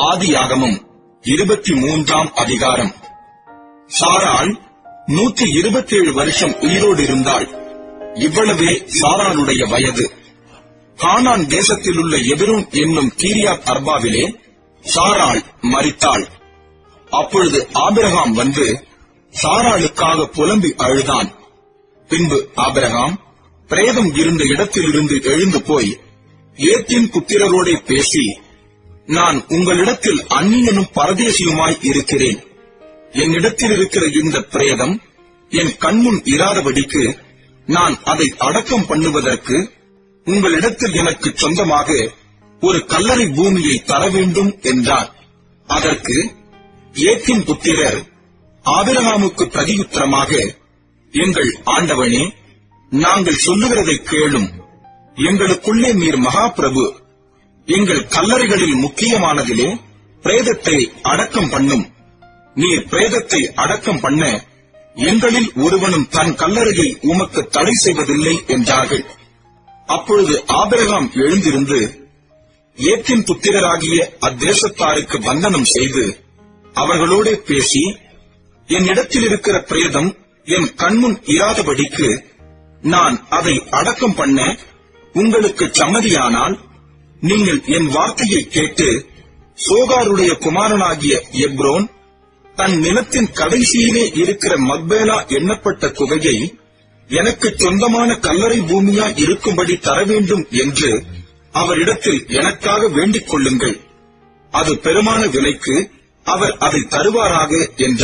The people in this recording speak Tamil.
ஆதியாகமம் 23 அதிகாரம். சாராள் 127 வருஷம் உயிரோடு இருந்தாள். இவ்வளவே சாராளுடைய வயது. கானான் தேசத்திலுள்ள எபிரோன் என்னும் கீரியாத் அர்பாவிலே சாராள் மரித்தாள். அப்பொழுது ஆபிரகாம் வந்து சாராளுக்காக புலம்பி அழுதான். பின்பு ஆபிரகாம் பிரேதம் இருந்த இடத்திலிருந்து எழுந்து போய் ஏத்தின் புத்திரரோடே பேசி, நான் உங்களிடத்தில் அந்நியனும் பரதேசியுமாய் இருக்கிறேன். என்னிடத்தில் இருக்கிற இந்த பிரேதம் என் கண்முன் இராதபடிக்கு நான் அதை அடக்கம் பண்ணுவதற்கு உங்களிடத்தில் எனக்கு சொந்தமாக ஒரு கல்லறை பூமியை தர வேண்டும் என்றார். அதற்கு ஏத்தின் புத்திரர் ஆபிரகாமுக்கு பிரதியுத்தரமாக, எங்கள் ஆண்டவனே, நாங்கள் சொல்லுகிறதை கேளும். எங்களுக்குள்ளே நீர் மகா பிரபு. எங்கள் கல்லறைகளில் முக்கியமானதிலே பிரேதத்தை அடக்கம் பண்ணும். நீர் பிரேதத்தை அடக்கம் பண்ண எங்களில் ஒருவனும் தன் கல்லறையை உமக்கு தடை செய்வதில்லை என்றார்கள். அப்பொழுது ஆபிரகாம் எழுந்திருந்து ஏத்தின் புத்திரராகிய அத்தேசத்தாருக்கு வந்தனம் செய்து அவர்களோடே பேசி, என்னிடத்தில் இருக்கிற பிரேதம் என் கண்முன் இராதபடிக்கு நான் அதை அடக்கம் பண்ண உங்களுக்கு சம்மதியானால், நீங்கள் என் வார்த்தையை கேட்டு சோகாருடைய குமாரனாகிய எப்ரோன் தன் நிலத்தின் கடைசியிலே இருக்கிற மக்பேலா எண்ணப்பட்ட குகையை எனக்கு சொந்தமான கல்லறை பூமியா இருக்கும்படி தர வேண்டும் என்று அவரிடத்தில் எனக்காக வேண்டிக் கொள்ளுங்கள். அது பெருமான விலைக்கு அவர் அதை தருவாராக என்றார்.